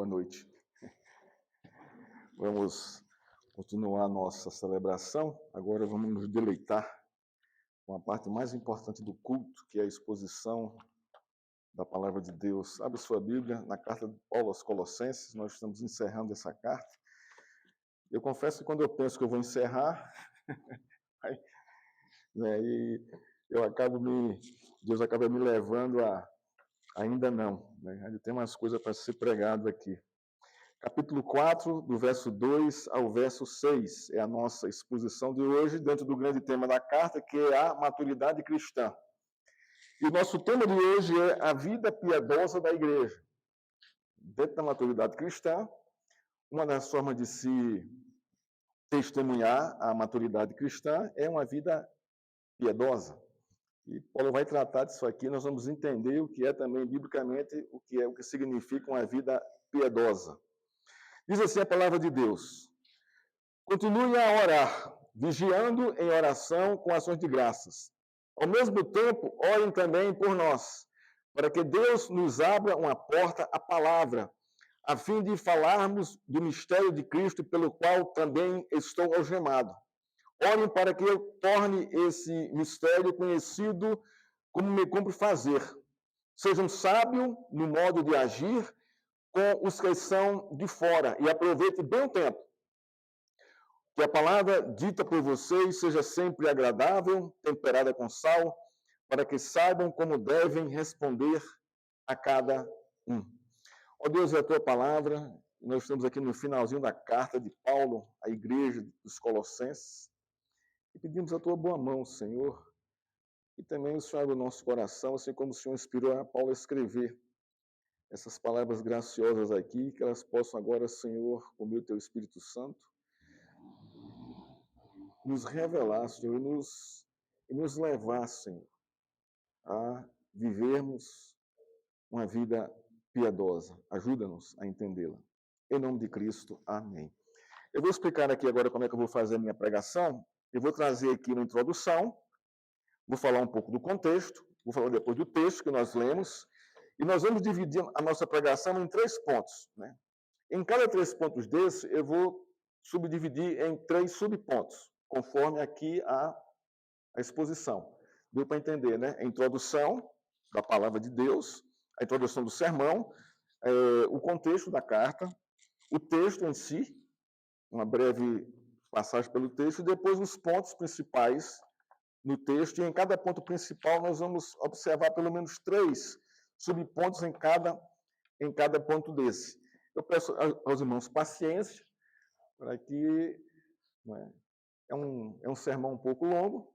Boa noite. Vamos continuar a nossa celebração. Agora vamos nos deleitar com a parte mais importante do culto, que é a exposição da Palavra de Deus. Abre sua Bíblia na carta de Paulo aos Colossenses. Nós estamos encerrando essa carta. Eu confesso que quando eu penso que eu vou encerrar, e Deus acaba me levando a ainda não. Ainda tem umas coisas para ser pregado aqui. Capítulo 4, do verso 2 ao verso 6, é a nossa exposição de hoje, dentro do grande tema da carta, que é a maturidade cristã. E o nosso tema de hoje é a vida piedosa da igreja. Dentro da maturidade cristã, uma das formas de se testemunhar a maturidade cristã é uma vida piedosa. E Paulo vai tratar disso aqui, nós vamos entender o que é também, biblicamente, o que significa uma vida piedosa. Diz assim a palavra de Deus: continue a orar, vigiando em oração com ações de graças. Ao mesmo tempo, orem também por nós, para que Deus nos abra uma porta à palavra, a fim de falarmos do mistério de Cristo, pelo qual também estou algemado. Orem para que eu torne esse mistério conhecido como me cumpre fazer. Sejam sábios no modo de agir com os que são de fora e aproveite bem o tempo. Que a palavra dita por vocês seja sempre agradável, temperada com sal, para que saibam como devem responder a cada um. Ó Deus, é a tua palavra. Nós estamos aqui no finalzinho da carta de Paulo à igreja dos Colossenses. E pedimos a tua boa mão, Senhor, e também o Senhor do nosso coração, assim como o Senhor inspirou a Paulo a escrever essas palavras graciosas aqui, que elas possam agora, Senhor, com o teu Espírito Santo, nos revelar, Senhor, e nos levar, Senhor, a vivermos uma vida piedosa. Ajuda-nos a entendê-la. Em nome de Cristo, amém. Eu vou explicar aqui agora como é que eu vou fazer a minha pregação. Eu vou trazer aqui uma introdução, vou falar um pouco do contexto, vou falar depois do texto que nós lemos, e nós vamos dividir a nossa pregação em 3 pontos. Em cada 3 pontos desses, eu vou subdividir em 3 subpontos, conforme aqui a exposição. Deu para entender, né? A introdução da palavra de Deus, a introdução do sermão, o contexto da carta, o texto em si, uma breve passagem pelo texto, e depois os pontos principais no texto, e em cada ponto principal nós vamos observar pelo menos 3 subpontos em cada ponto desse. Eu peço aos irmãos paciência, para que é um sermão um pouco longo,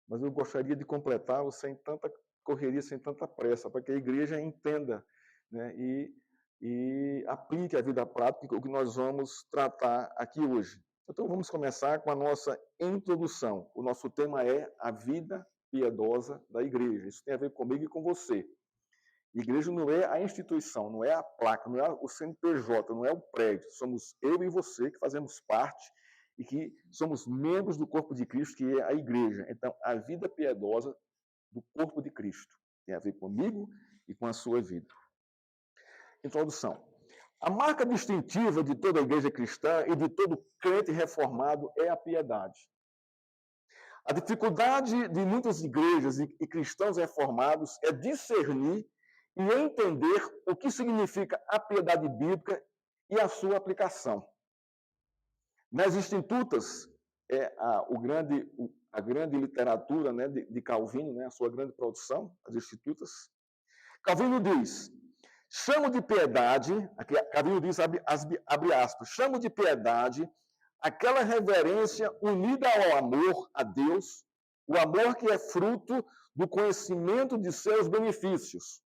mas eu gostaria de completá-lo sem tanta correria, sem tanta pressa, para que a igreja entenda, e aplique a vida prática o que nós vamos tratar aqui hoje. Então, vamos começar com a nossa introdução. O nosso tema é a vida piedosa da igreja. Isso tem a ver comigo e com você. Igreja não é a instituição, não é a placa, não é o CNPJ, não é o prédio. Somos eu e você que fazemos parte e que somos membros do corpo de Cristo, que é a igreja. Então, a vida piedosa do corpo de Cristo tem a ver comigo e com a sua vida. Introdução. A marca distintiva de toda a igreja cristã e de todo crente reformado é a piedade. A dificuldade de muitas igrejas e cristãos reformados é discernir e entender o que significa a piedade bíblica e a sua aplicação. Nas Institutas, a grande literatura de Calvino, a sua grande produção, as Institutas, Calvino diz: chamo de piedade, Calvino diz, abre aspas, chamo de piedade aquela reverência unida ao amor a Deus, o amor que é fruto do conhecimento de seus benefícios.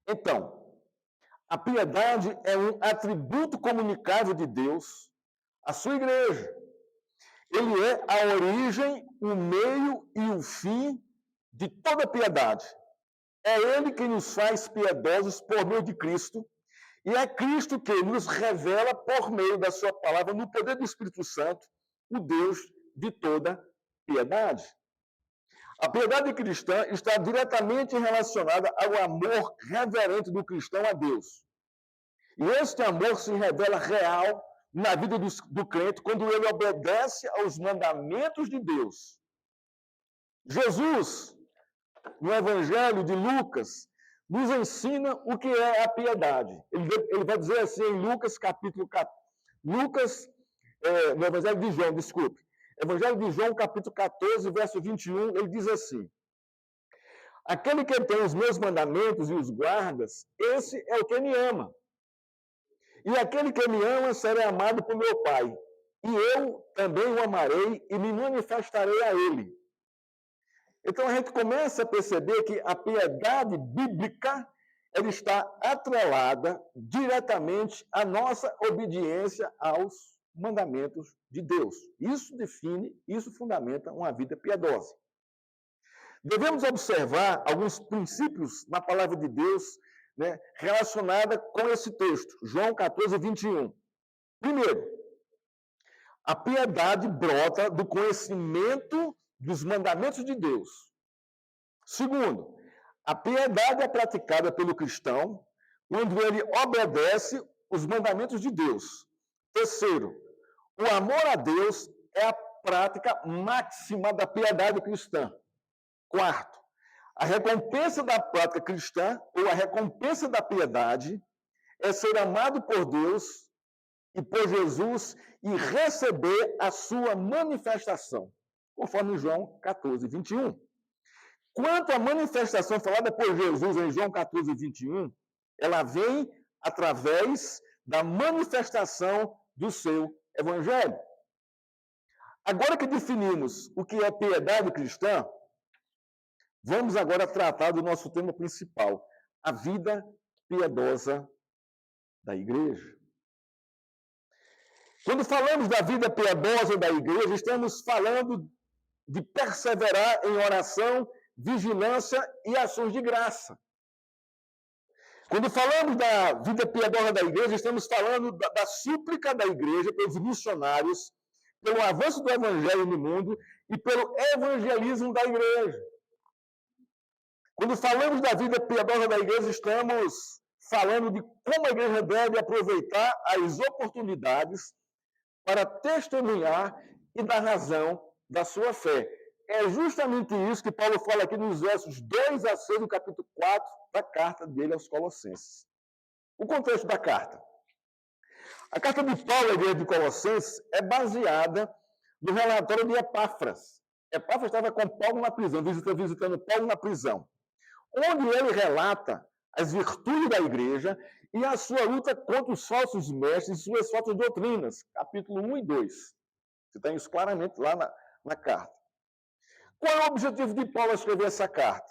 Então, a piedade é um atributo comunicável de Deus à sua igreja. Ele é a origem, o meio e o fim de toda piedade. É Ele que nos faz piedosos por meio de Cristo, e é Cristo que nos revela por meio da sua palavra, no poder do Espírito Santo, o Deus de toda piedade. A piedade cristã está diretamente relacionada ao amor reverente do cristão a Deus. E este amor se revela real na vida do crente quando ele obedece aos mandamentos de Deus. Jesus, no Evangelho de Lucas, nos ensina o que é a piedade. Ele vai dizer assim em Lucas, capítulo 14. No Evangelho de João, desculpe. Evangelho de João, capítulo 14, verso 21, ele diz assim: aquele que tem os meus mandamentos e os guardas, esse é o que me ama. E aquele que me ama será amado por meu Pai. E eu também o amarei e me manifestarei a ele. Então a gente começa a perceber que a piedade bíblica ela está atrelada diretamente à nossa obediência aos mandamentos de Deus. Isso define, isso fundamenta uma vida piedosa. Devemos observar alguns princípios na palavra de Deus, né, relacionada com esse texto, João 14, 21. Primeiro, a piedade brota do conhecimento dos mandamentos de Deus. Segundo, a piedade é praticada pelo cristão quando ele obedece os mandamentos de Deus. Terceiro, o amor a Deus é a prática máxima da piedade cristã. Quarto, a recompensa da prática cristã, ou a recompensa da piedade, é ser amado por Deus e por Jesus e receber a sua manifestação, conforme João 14, 21. Quanto à manifestação falada por Jesus em João 14, 21, ela vem através da manifestação do seu evangelho. Agora que definimos o que é piedade cristã, vamos agora tratar do nosso tema principal, a vida piedosa da igreja. Quando falamos da vida piedosa da igreja, estamos falando de perseverar em oração, vigilância e ações de graça. Quando falamos da vida piedosa da igreja, estamos falando da súplica da igreja pelos missionários, pelo avanço do evangelho no mundo e pelo evangelismo da igreja. Quando falamos da vida piedosa da igreja, estamos falando de como a igreja deve aproveitar as oportunidades para testemunhar e dar razão da sua fé. É justamente isso que Paulo fala aqui nos versos 2 a 6 do capítulo 4 da carta dele aos Colossenses. O contexto da carta. A carta de Paulo à igreja de Colossenses é baseada no relatório de Epáfras. Epáfras estava com Paulo na prisão, visitando Paulo na prisão, onde ele relata as virtudes da igreja e a sua luta contra os falsos mestres e suas falsas doutrinas, capítulo 1 e 2. Você tem isso claramente lá na carta. Qual é o objetivo de Paulo escrever essa carta?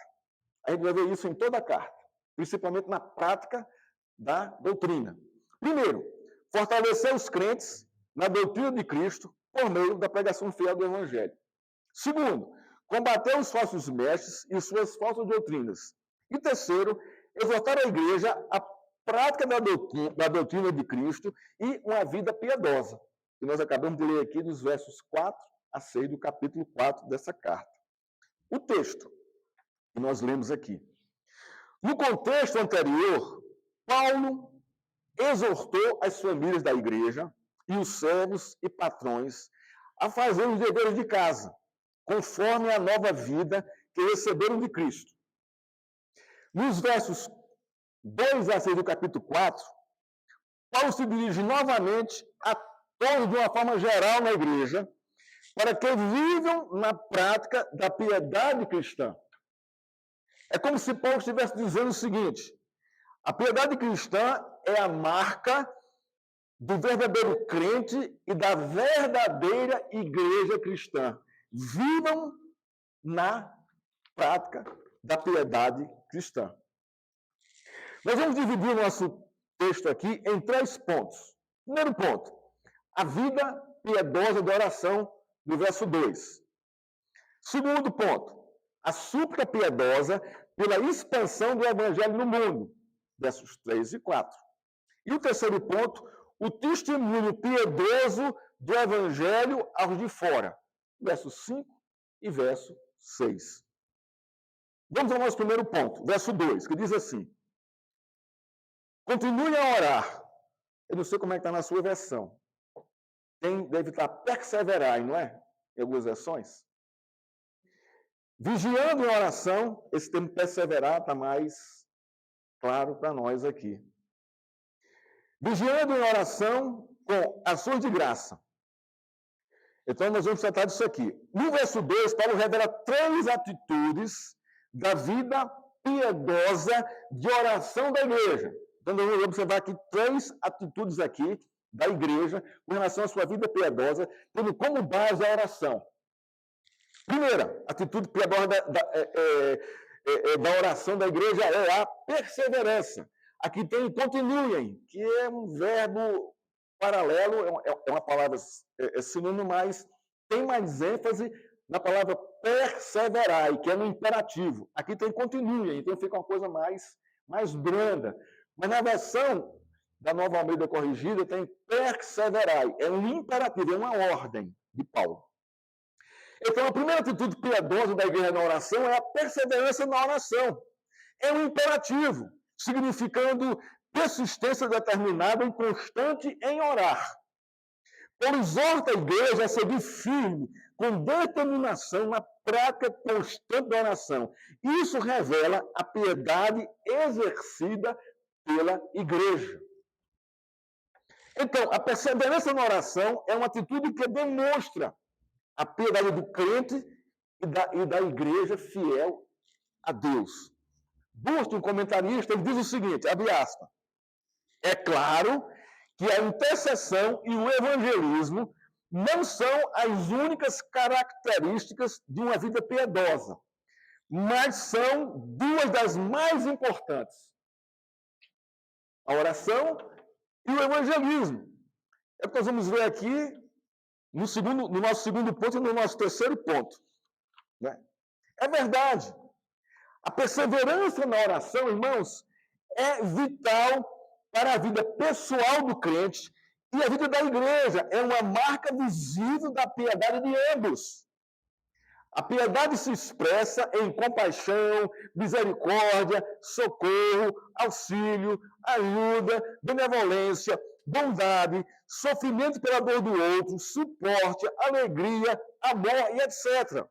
A gente vai ver isso em toda a carta, principalmente na prática da doutrina. Primeiro, fortalecer os crentes na doutrina de Cristo por meio da pregação fiel do Evangelho. Segundo, combater os falsos mestres e suas falsas doutrinas. E terceiro, exortar a igreja à prática da doutrina de Cristo e uma vida piedosa. E nós acabamos de ler aqui dos versos 4 a 6 do capítulo 4 dessa carta. O texto que nós lemos aqui. No contexto anterior, Paulo exortou as famílias da igreja e os servos e patrões a fazer os deveres de casa, conforme a nova vida que receberam de Cristo. Nos versos 2 a 6 do capítulo 4, Paulo se dirige novamente a todos de uma forma geral na igreja, para que vivam na prática da piedade cristã. É como se Paulo estivesse dizendo o seguinte: a piedade cristã é a marca do verdadeiro crente e da verdadeira igreja cristã. Vivam na prática da piedade cristã. Nós vamos dividir o nosso texto aqui em 3 pontos. Primeiro ponto, a vida piedosa da oração, no verso 2. Segundo ponto, a súplica piedosa pela expansão do evangelho no mundo, versos 3 e 4. E o terceiro ponto, o testemunho piedoso do evangelho aos de fora, verso 5 e verso 6. Vamos ao nosso primeiro ponto, verso 2, que diz assim: continue a orar Eu não sei como é que está na sua versão. Deve estar perseverar, não é? Em algumas versões. Vigiando em oração, esse termo perseverar está mais claro para nós aqui. Vigiando em oração com ações de graça. Então, nós vamos tratar disso aqui. No verso 2, Paulo revela 3 atitudes da vida piedosa de oração da igreja. Então, nós vamos observar aqui 3 atitudes aqui da igreja com relação à sua vida piedosa, tendo como base a oração. Primeira atitude piedosa da oração da igreja é a perseverança. Aqui tem continuem, que é um verbo paralelo, é uma palavra sinônimo, mas tem mais ênfase na palavra perseverai, que é no imperativo. Aqui tem continuem, então fica uma coisa mais branda. Mas na versão da Nova Almeida Corrigida tem perseverai, é um imperativo, é uma ordem de Paulo. Então, a primeira atitude piedosa da igreja na oração é a perseverança na oração. É um imperativo, significando persistência determinada e constante em orar. Paulo exorta a igreja a seguir firme, com determinação na prática constante da oração. Isso revela a piedade exercida pela igreja. Então, a perseverança na oração é uma atitude que demonstra a piedade do crente e da igreja fiel a Deus. Busto, um comentarista, ele diz o seguinte, abre aspas, é claro que a intercessão e o evangelismo não são as únicas características de uma vida piedosa, mas são 2 das mais importantes. A oração e o evangelismo. É o que nós vamos ver aqui no nosso segundo ponto e no nosso terceiro ponto. Né? É verdade. A perseverança na oração, irmãos, é vital para a vida pessoal do crente e a vida da igreja. É uma marca visível da piedade de ambos. A piedade se expressa em compaixão, misericórdia, socorro, auxílio, ajuda, benevolência, bondade, sofrimento pela dor do outro, suporte, alegria, amor e etc.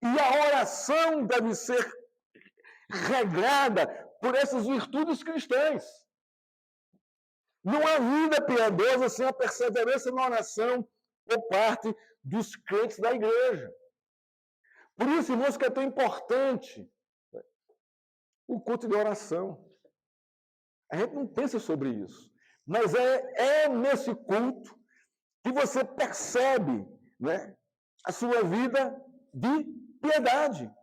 E a oração deve ser regrada por essas virtudes cristãs. Não há vida piedosa sem a perseverança na oração por parte dos crentes da igreja. Por isso, irmãos, que é tão importante o culto de oração. A gente não pensa sobre isso. Mas é nesse culto que você percebe, né, a sua vida de piedade,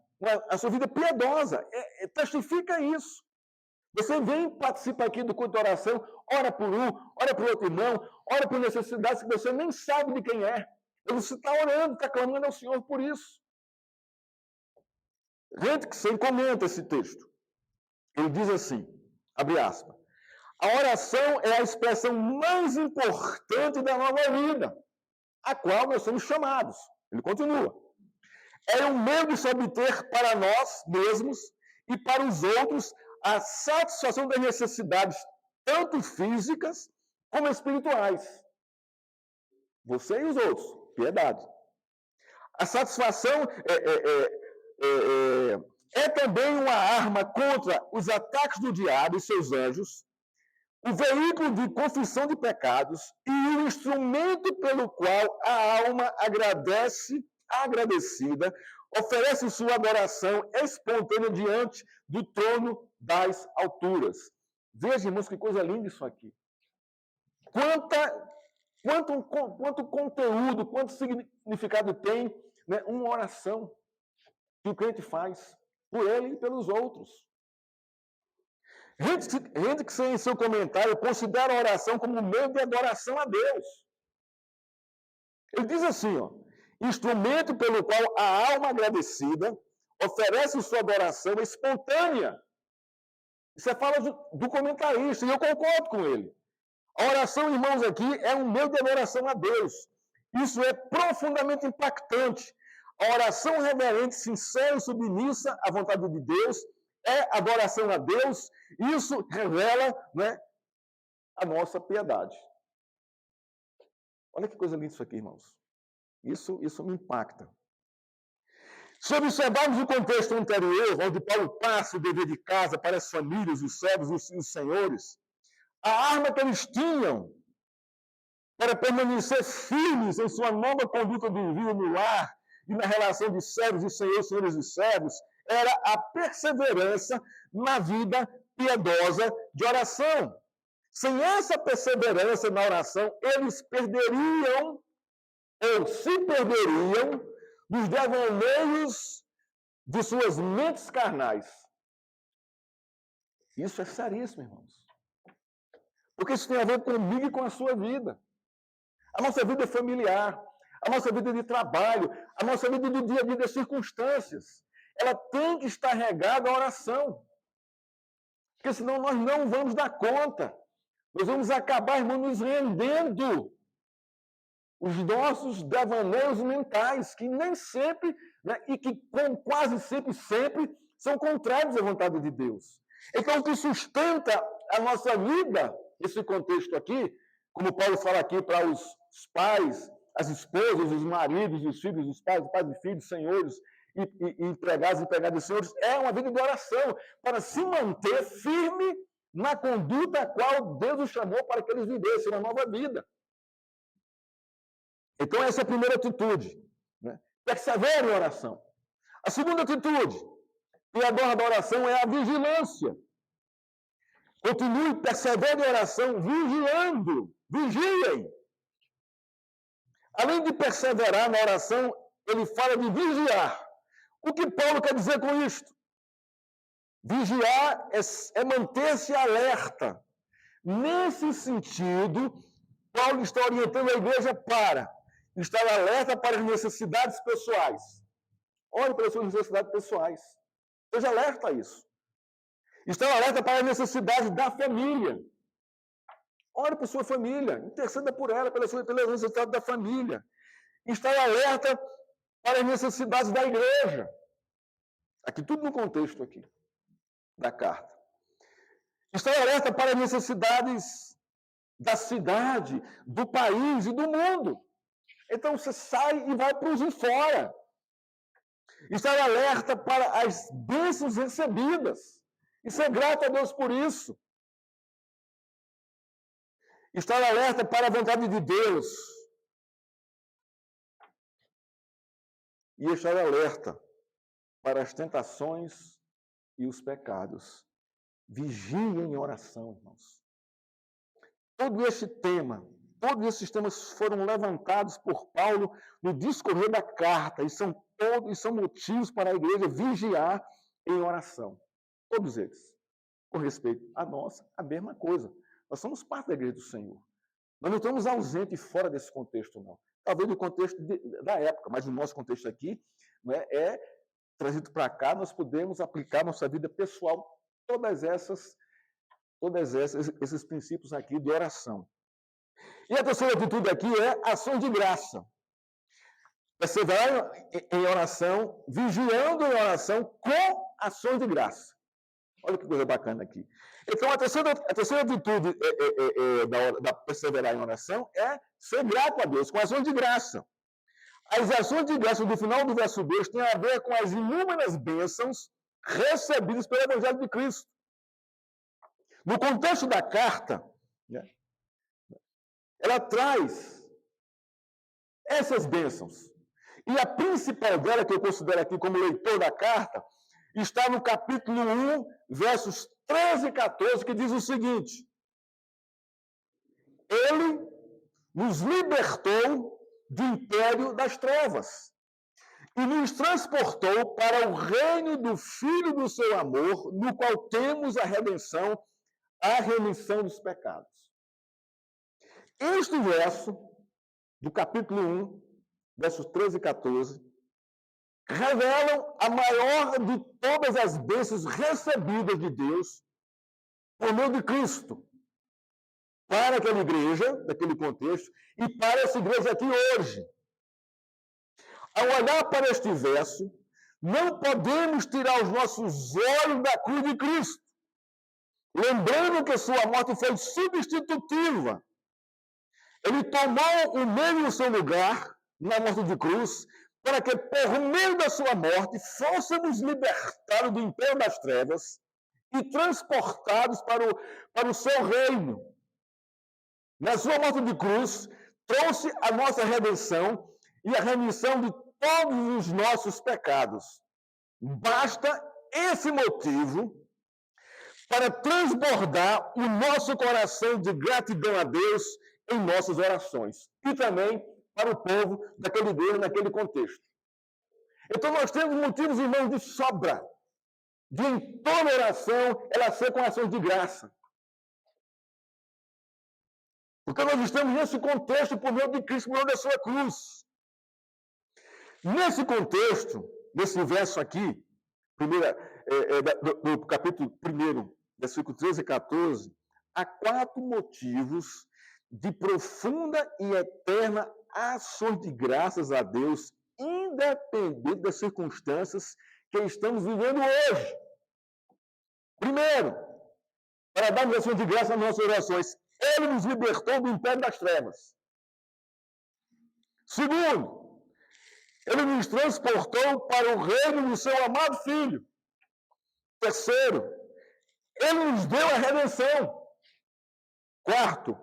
a sua vida piedosa. Testifica isso. Você vem, participa aqui do culto de oração, ora por um, ora por outro irmão, ora por necessidades que você nem sabe de quem é. Você está orando, está clamando ao Senhor por isso. Hendrickson comenta esse texto. Ele diz assim, abre aspas, a oração é a expressão mais importante da nova vida, a qual nós somos chamados. Ele continua. É um meio de se obter para nós mesmos e para os outros a satisfação das necessidades, tanto físicas como espirituais. Você e os outros, piedade. A satisfação é também uma arma contra os ataques do diabo e seus anjos, o veículo de confissão de pecados e o instrumento pelo qual a alma agradecida, oferece sua adoração espontânea diante do trono das alturas. Veja, irmãos, que coisa linda isso aqui. Quanto conteúdo, quanto significado tem, né, uma oração que o crente faz por ele e pelos outros. Hendrickson, em seu comentário, considera a oração como meio de adoração a Deus. Ele diz assim, ó, instrumento pelo qual a alma agradecida oferece sua adoração espontânea. Isso é fala do comentarista, e eu concordo com ele. A oração, irmãos, aqui é um meio de adoração a Deus. Isso é profundamente impactante. A oração reverente, sincera e submissa à vontade de Deus é adoração a Deus. Isso revela, né, a nossa piedade. Olha que coisa linda isso aqui, irmãos. Isso me impacta. Se observarmos o contexto anterior, onde Paulo passa o dever de casa para as famílias, os servos e os senhores, a arma que eles tinham para permanecer firmes em sua nova conduta de vida no lar e na relação de servos e senhores, senhores e servos, era a perseverança na vida piedosa de oração. Sem essa perseverança na oração, eles perderiam ou se perderiam dos devaneios de suas mentes carnais. Isso é seríssimo, irmãos. Porque isso tem a ver comigo e com a sua vida. A nossa vida é familiar, a nossa vida de trabalho, a nossa vida do dia a dia das circunstâncias. Ela tem que estar regada à oração. Porque senão nós não vamos dar conta. Nós vamos acabar, irmão, nos rendendo os nossos devaneios mentais, que nem sempre, né, e que quase sempre são contrários à vontade de Deus. Então, o que sustenta a nossa vida, esse contexto aqui, como Paulo fala aqui para os pais, as esposas, os maridos, os filhos, os pais e filhos, senhores, e empregados e empregadas de senhores, é uma vida de oração, para se manter firme na conduta a qual Deus os chamou para que eles vivessem uma nova vida. Então, essa é a primeira atitude. Né? Persevere em oração. A segunda atitude, e agora da oração, é a vigilância. Continue, persevere em oração, vigiando. Vigiem. Além de perseverar na oração, ele fala de vigiar. O que Paulo quer dizer com isto? Vigiar é manter-se alerta. Nesse sentido, Paulo está orientando a igreja para estar alerta para as necessidades pessoais. Ore pelas suas necessidades pessoais. Seja alerta a isso. Estar alerta para as necessidades da família. Ore por sua família. Interceda por ela, pelas necessidades da família. Estar alerta para as necessidades da igreja. Aqui, tudo no contexto aqui da carta. Estar alerta para as necessidades da cidade, do país e do mundo. Então, você sai e vai para os de fora. Estar alerta para as bênçãos recebidas. E ser grato a Deus por isso. Estar alerta para a vontade de Deus. E estar alerta para as tentações e os pecados. Vigiem em oração, irmãos. Todo este tema, todos esses temas foram levantados por Paulo no discorrer da carta e são motivos para a igreja vigiar em oração. Todos eles. Com respeito a nós, a mesma coisa. Nós somos parte da igreja do Senhor. Nós não estamos ausentes fora desse contexto, não. Talvez do contexto da época, mas o nosso contexto aqui, né, é trazido para cá, nós podemos aplicar na nossa vida pessoal todos esses princípios aqui de oração. E a terceira atitude aqui é ação de graça. Perseverar em oração, vigiando em oração com ação de graça. Olha que coisa bacana aqui. Então, a terceira atitude da perseverar em oração é ser grato a Deus, com ação de graça. As ações de graça do final do verso 2 têm a ver com as inúmeras bênçãos recebidas pelo Evangelho de Cristo. No contexto da carta, né, ela traz essas bênçãos. E a principal dela, que eu considero aqui como leitor da carta, está no capítulo 1, versos 13 e 14, que diz o seguinte: Ele nos libertou do império das trevas e nos transportou para o reino do Filho do seu amor, no qual temos a remissão dos pecados. Este verso, do capítulo 1, versos 13 e 14, revelam a maior de todas as bênçãos recebidas de Deus por meio de Cristo, para aquela igreja, daquele contexto, e para essa igreja aqui hoje. Ao olhar para este verso, não podemos tirar os nossos olhos da cruz de Cristo. lembrando que sua morte foi substitutiva. Ele tomou o meu e o seu lugar na morte de cruz, para que, por meio da sua morte, fôssemos libertados do império das trevas e transportados para o seu reino. Na sua morte de cruz, trouxe a nossa redenção e a remissão de todos os nossos pecados. Basta esse motivo para transbordar o nosso coração de gratidão a Deus em nossas orações. E também para o povo daquele igreja, naquele contexto. Então nós temos motivos, irmãos, de sobra, de em toda oração ela ser com ações de graça. Porque nós estamos nesse contexto por meio de Cristo, por meio da sua cruz. Nesse contexto, nesse verso aqui, do capítulo 1, versículo 13 e 14, há 4 motivos de profunda e eterna ações de graças a Deus, independente das circunstâncias que estamos vivendo hoje. Primeiro, para darmos ações de graça nas nossas orações, Ele nos libertou do império das trevas. Segundo, Ele nos transportou para o reino do seu amado Filho. Terceiro, Ele nos deu a redenção. Quarto,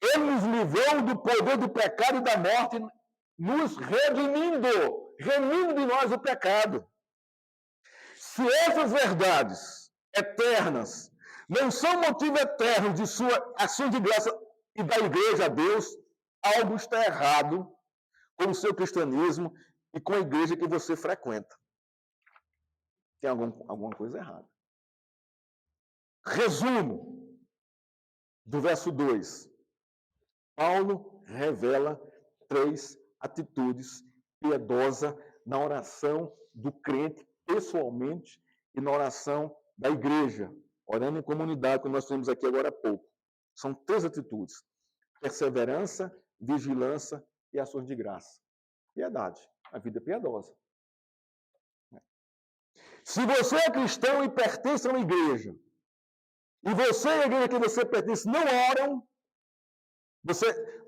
Ele nos livrou do poder do pecado e da morte, nos remindo de nós o pecado. Se essas verdades eternas não são motivo eterno de sua ação de graça e da igreja a Deus, algo está errado com o seu cristianismo e com a igreja que você frequenta. Tem alguma coisa errada. Resumo do verso 2. Paulo revela 3 atitudes piedosas na oração do crente pessoalmente e na oração da igreja, orando em comunidade, como nós temos aqui agora há pouco. São 3 atitudes: perseverança, vigilância e ações de graça. Piedade, a vida piedosa. Se você é cristão e pertence a uma igreja, e você e a igreja que você pertence não oram,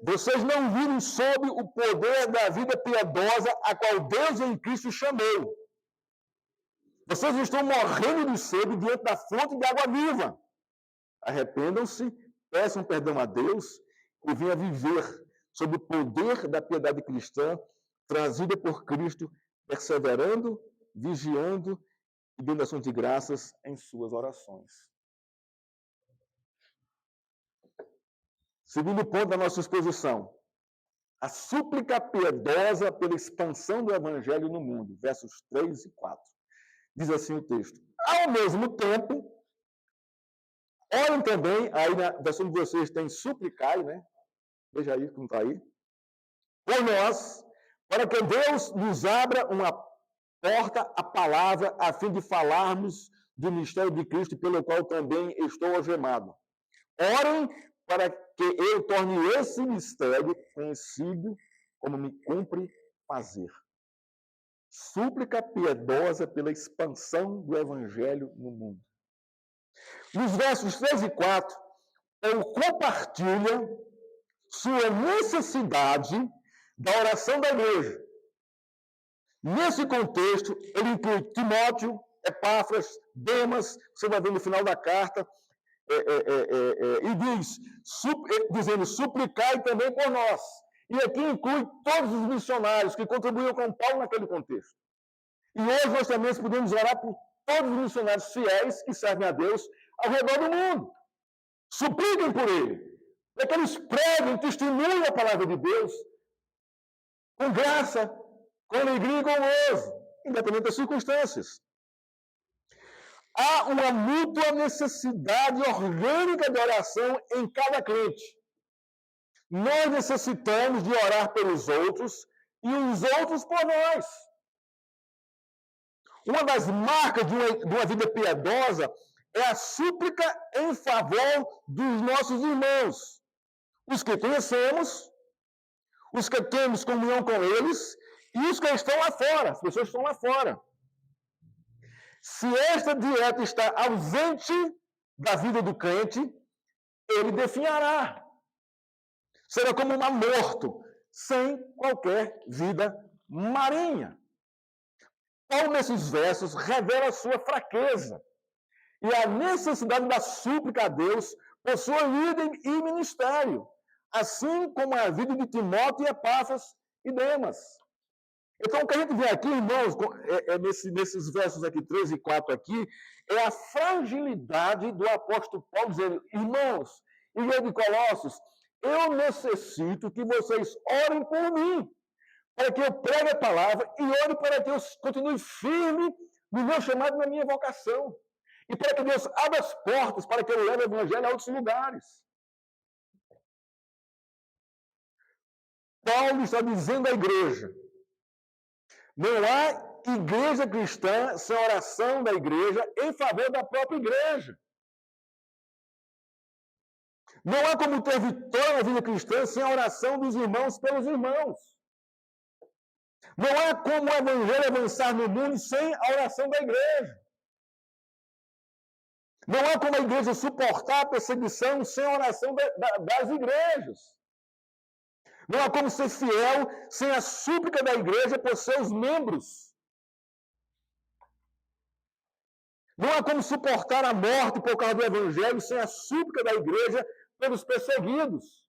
vocês não vivem sob o poder da vida piedosa a qual Deus em Cristo chamou. Vocês estão morrendo de sede diante da fonte de água viva. Arrependam-se, peçam perdão a Deus e venham viver sob o poder da piedade cristã trazida por Cristo, perseverando, vigiando e dando ações de graças em suas orações. Segundo ponto da nossa exposição, a súplica piedosa pela expansão do evangelho no mundo, versos 3 e 4. Diz assim o texto: ao mesmo tempo, orem também, aí na versão de vocês tem suplicai, né? Veja aí como está aí. Por nós, para que Deus nos abra uma porta à palavra, a fim de falarmos do mistério de Cristo, pelo qual também estou algemado. Orem para que eu torne esse mistério conhecido como me cumpre fazer. Súplica piedosa pela expansão do evangelho no mundo. Nos versos 3 e 4, Paulo compartilha sua necessidade da oração da igreja. Nesse contexto, ele inclui Timóteo, Epáfras, Demas, você vai ver no final da carta, e dizendo, suplicai também por nós. E aqui inclui todos os missionários que contribuíram com Paulo naquele contexto. E hoje nós também podemos orar por todos os missionários fiéis que servem a Deus ao redor do mundo. Supliquem por ele, para que eles preguem, testemunhem a palavra de Deus com graça, com alegria e com gozo, independente das circunstâncias. Há uma mútua necessidade orgânica de oração em cada crente. Nós necessitamos de orar pelos outros e os outros por nós. Uma das marcas de uma vida piedosa é a súplica em favor dos nossos irmãos. Os que conhecemos, os que temos comunhão com eles e os que estão lá fora, as pessoas que estão lá fora. Se esta dieta está ausente da vida do crente, ele definhará. Será como um mar morto, sem qualquer vida marinha. Paulo, nesses versos, revela a sua fraqueza e a necessidade da súplica a Deus por sua vida e ministério, assim como a vida de Timóteo e Epáfras e Demas. Então, o que a gente vê aqui, irmãos, nesses versos aqui, 3 e 4 aqui, é a fragilidade do apóstolo Paulo dizendo, irmãos, igreja de Colossos, eu necessito que vocês orem por mim, para que eu pregue a palavra e ore para que eu continue firme no meu chamado e na minha vocação. E para que Deus abra as portas para que eu leve o evangelho a outros lugares. Paulo está dizendo à igreja, não há igreja cristã sem oração da igreja em favor da própria igreja. Não há como ter vitória na vida cristã sem a oração dos irmãos pelos irmãos. Não há como o evangelho avançar no mundo sem a oração da igreja. Não há como a igreja suportar a perseguição sem a oração das igrejas. Não há como ser fiel sem a súplica da igreja por seus membros. Não há como suportar a morte por causa do evangelho sem a súplica da igreja pelos perseguidos.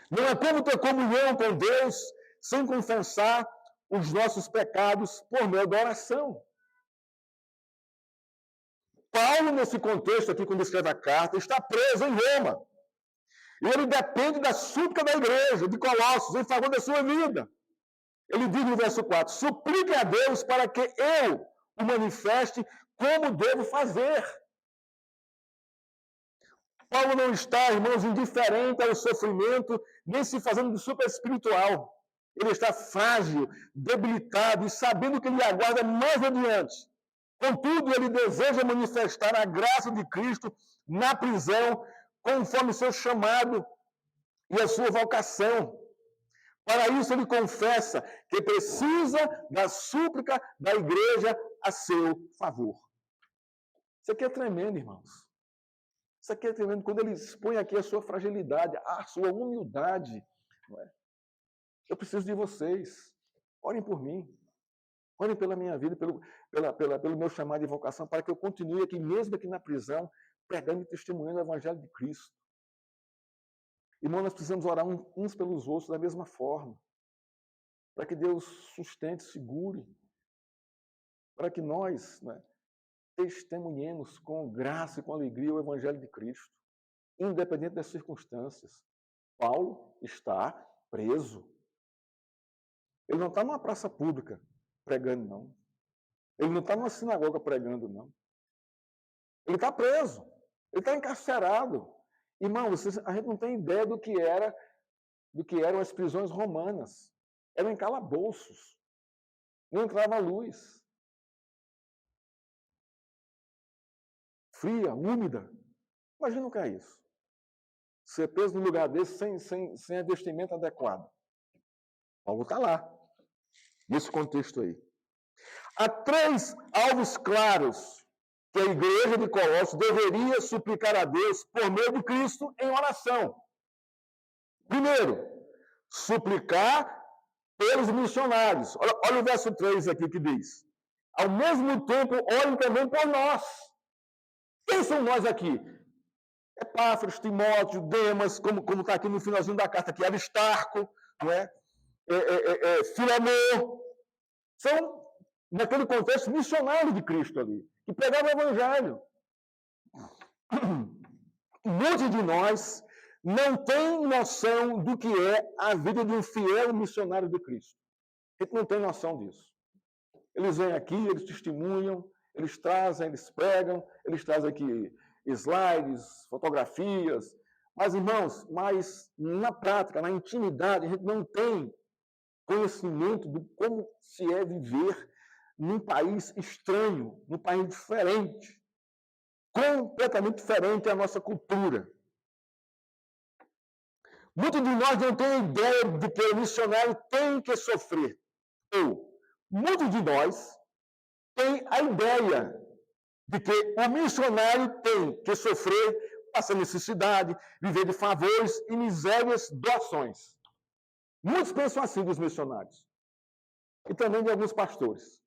Não há como ter comunhão com Deus sem confessar os nossos pecados por meio da oração. Paulo, nesse contexto aqui, quando escreve a carta, está preso em Roma. E ele depende da súplica da igreja de Colossos em favor da sua vida. Ele diz no verso 4, suplique a Deus para que eu o manifeste como devo fazer. Paulo não está, irmãos, indiferente ao sofrimento, nem se fazendo de super espiritual. Ele está frágil, debilitado e sabendo que ele aguarda mais adiante. Contudo, ele deseja manifestar a graça de Cristo na prisão, conforme seu chamado e a sua vocação. Para isso, ele confessa que precisa da súplica da igreja a seu favor. Isso aqui é tremendo, irmãos. Isso aqui é tremendo quando ele expõe aqui a sua fragilidade, a sua humildade. Não é? Eu preciso de vocês. Orem por mim. Orem pela minha vida, pelo meu chamado de vocação, para que eu continue aqui, mesmo aqui na prisão, pregando e testemunhando o Evangelho de Cristo. Irmão, nós precisamos orar uns pelos outros da mesma forma, para que Deus sustente, segure, para que nós testemunhemos com graça e com alegria o Evangelho de Cristo, independente das circunstâncias. Paulo está preso. Ele não está numa praça pública pregando, não. Ele não está numa sinagoga pregando, não. Ele está preso. Ele está encarcerado. Irmão, a gente não tem ideia do que eram as prisões romanas. Eram em calabouços. Não entrava luz. Fria, úmida. Imagina o que é isso. Ser preso num lugar desse sem a vestimenta adequada. Paulo está lá, nesse contexto aí. Há 3 alvos claros que a igreja de Colossos deveria suplicar a Deus por meio de Cristo em oração. Primeiro, suplicar pelos missionários. Olha o verso 3 aqui que diz. Ao mesmo tempo, orem também por nós. Quem são nós aqui? Epáfras, Timóteo, Demas, como está aqui no finalzinho da carta aqui, Aristarco, não é? Filemon. São, naquele contexto, missionários de Cristo ali, que pregavam o Evangelho. Muitos de nós não têm noção do que é a vida de um fiel missionário de Cristo. A gente não tem noção disso. Eles vêm aqui, eles testemunham, eles trazem, eles pregam, eles trazem aqui slides, fotografias. Mas, irmãos, na prática, na intimidade, a gente não tem conhecimento de como se é viver num país estranho, num país diferente, completamente diferente da nossa cultura. Muitos de nós não têm ideia de que o missionário tem que sofrer. Ou, muitos de nós têm a ideia de que o missionário tem que sofrer, passar necessidade, viver de favores e misérias doações. Muitos pensam assim dos missionários. E também de alguns pastores.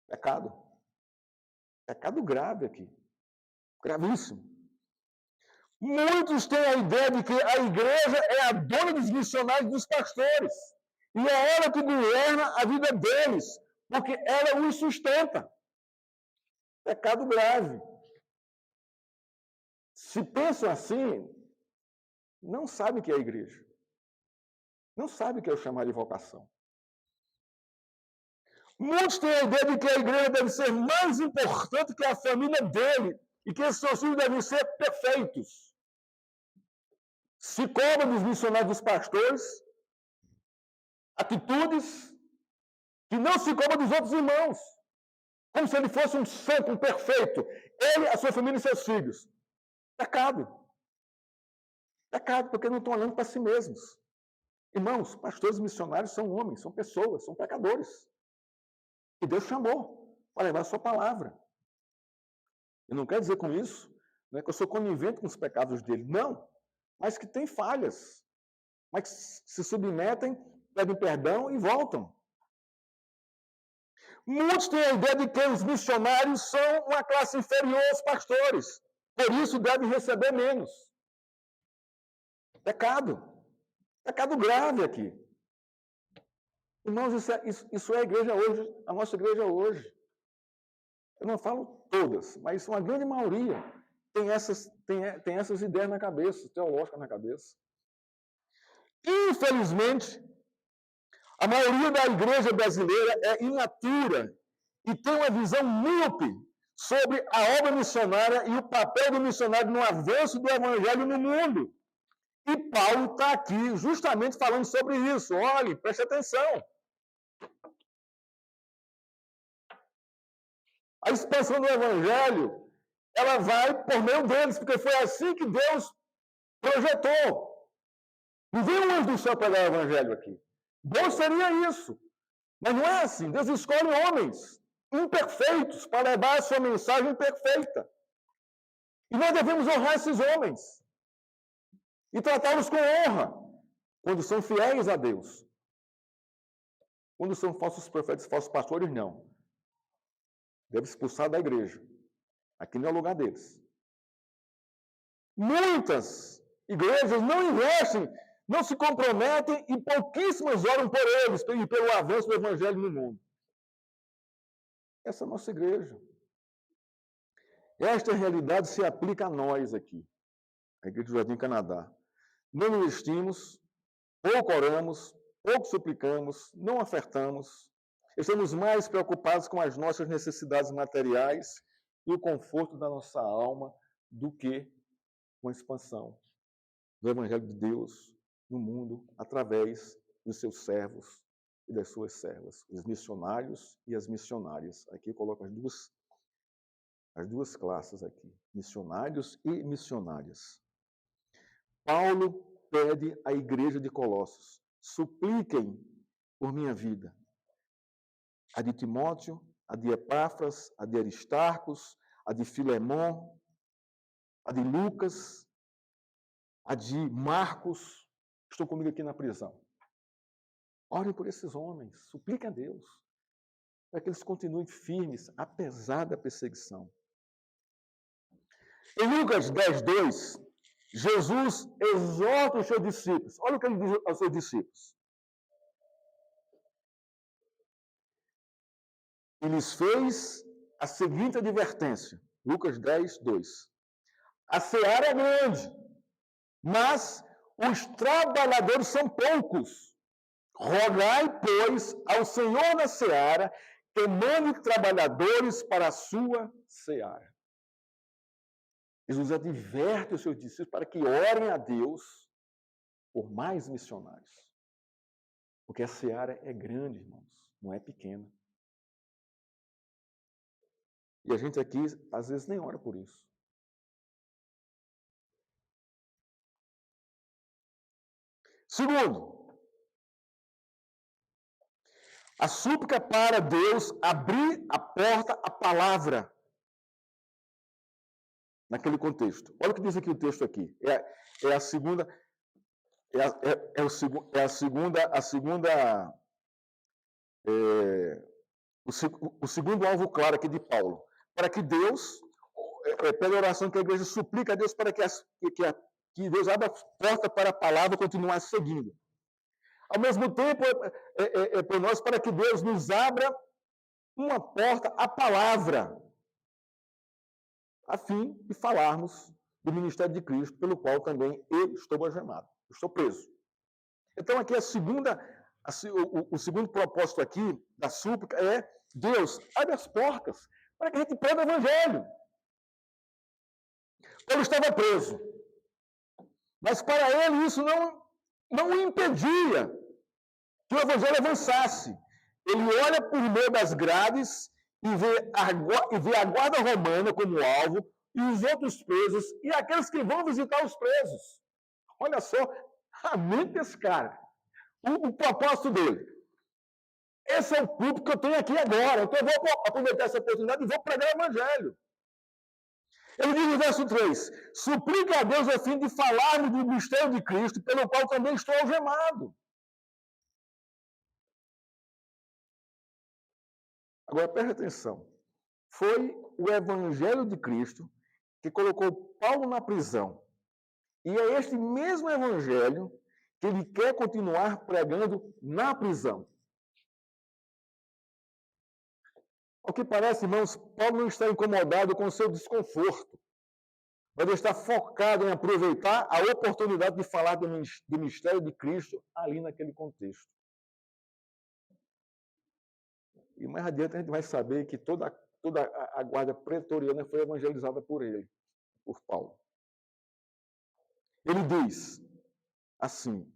Pecado. Pecado grave aqui. Gravíssimo. Muitos têm a ideia de que a igreja é a dona dos missionários e dos pastores. E é ela que governa a vida deles, porque ela os sustenta. Pecado grave. Se pensam assim, não sabem o que é a igreja. Não sabem o que é o chamado de vocação. Muitos têm a ideia de que a igreja deve ser mais importante que a família dele e que esses seus filhos devem ser perfeitos. Se cobra dos missionários dos pastores atitudes que não se cobra dos outros irmãos. Como se ele fosse um santo, um perfeito. Ele, a sua família e seus filhos. Pecado. Pecado, porque não estão olhando para si mesmos. Irmãos, pastores e missionários são homens, são pessoas, são pecadores. E Deus chamou para levar a sua palavra. Eu não quero dizer com isso que eu sou conivente com os pecados dele. Não. Mas que tem falhas. Mas que se submetem, pedem perdão e voltam. Muitos têm a ideia de que os missionários são uma classe inferior aos pastores. Por isso devem receber menos. Pecado. Pecado grave aqui. Irmãos, isso é a igreja hoje, a nossa igreja hoje. Eu não falo todas, mas uma grande maioria tem essas ideias na cabeça, teológicas na cabeça. Infelizmente, a maioria da igreja brasileira é imatura e tem uma visão míope sobre a obra missionária e o papel do missionário no avanço do evangelho no mundo. E Paulo está aqui justamente falando sobre isso. Olhe, preste atenção. A expansão do evangelho, ela vai por meio deles, porque foi assim que Deus projetou. Não veio um anjo do céu para dar o evangelho aqui. Deus seria isso. Mas não é assim. Deus escolhe homens imperfeitos para levar a sua mensagem perfeita. E nós devemos honrar esses homens. E tratá-los com honra, quando são fiéis a Deus. Quando são falsos profetas, falsos pastores, não. Deve expulsar da igreja. Aqui não é o lugar deles. Muitas igrejas não investem, não se comprometem e pouquíssimas oram por eles e pelo avanço do evangelho no mundo. Essa é a nossa igreja. Esta realidade se aplica a nós aqui, a Igreja do Jardim Canadá. Não investimos, pouco oramos, pouco suplicamos, não ofertamos. Estamos mais preocupados com as nossas necessidades materiais e o conforto da nossa alma do que com a expansão do Evangelho de Deus no mundo através dos seus servos e das suas servas, os missionários e as missionárias. Aqui eu coloco as duas classes aqui, missionários e missionárias. Paulo pede à igreja de Colossos, supliquem por minha vida. A de Timóteo, a de Epáfras, a de Aristarcos, a de Filemon, a de Lucas, a de Marcos, estão comigo aqui na prisão. Orem por esses homens, supliquem a Deus, para que eles continuem firmes, apesar da perseguição. Em Lucas 10:2, Jesus exorta os seus discípulos. Olha o que ele diz aos seus discípulos. E lhes fez a seguinte advertência. Lucas 10:2. A seara é grande, mas os trabalhadores são poucos. Rogai, pois, ao Senhor da seara que mande trabalhadores para a sua seara. Jesus adverte os seus discípulos para que orem a Deus por mais missionários. Porque a seara é grande, irmãos, não é pequena. E a gente aqui, às vezes, nem ora por isso. Segundo, A súplica para Deus abrir a porta à palavra. Naquele contexto. Olha o que diz aqui o texto aqui. É a segunda... o segundo alvo claro aqui de Paulo. Para que Deus, pela oração que a igreja suplica a Deus para que Deus abra a porta para a palavra continuar seguindo. Ao mesmo tempo, por nós, para que Deus nos abra uma porta à palavra, a fim de falarmos do ministério de Cristo, pelo qual também eu estou algemado, estou preso. Então, aqui o segundo propósito aqui da súplica é: Deus, abre as portas para que a gente pregue o Evangelho. Paulo estava preso, mas para ele isso não o impedia que o Evangelho avançasse. Ele olha por meio das grades e vê a guarda romana como alvo, e os outros presos, e aqueles que vão visitar os presos. Olha só a mente desse cara. O propósito dele. Esse é o público que eu tenho aqui agora. Então eu vou aproveitar essa oportunidade e vou pregar o Evangelho. Ele diz no verso 3: suplica a Deus a fim de falarmos do mistério de Cristo, pelo qual também estou algemado. Agora, preste atenção. Foi o Evangelho de Cristo que colocou Paulo na prisão. E é este mesmo Evangelho que ele quer continuar pregando na prisão. Ao que parece, irmãos, Paulo não está incomodado com o seu desconforto, mas ele está focado em aproveitar a oportunidade de falar do ministério de Cristo ali naquele contexto. E mais adiante a gente vai saber que toda a guarda pretoriana foi evangelizada por ele, por Paulo. Ele diz assim,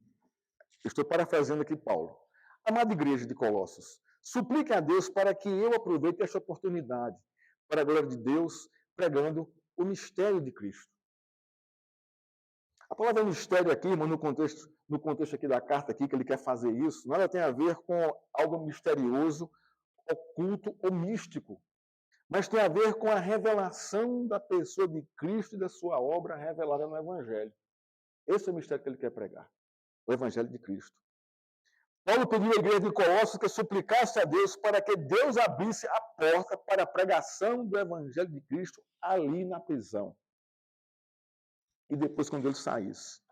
estou parafraseando aqui Paulo: amada igreja de Colossos, suplique a Deus para que eu aproveite esta oportunidade, para a glória de Deus, pregando o mistério de Cristo. A palavra mistério aqui, irmão, no contexto aqui da carta aqui, que ele quer fazer isso, nada tem a ver com algo misterioso, oculto ou místico, mas tem a ver com a revelação da pessoa de Cristo e da sua obra revelada no Evangelho. Esse é o mistério que ele quer pregar, o Evangelho de Cristo. Paulo pediu à igreja de Colossos que suplicasse a Deus para que Deus abrisse a porta para a pregação do Evangelho de Cristo ali na prisão. E depois, quando ele saísse,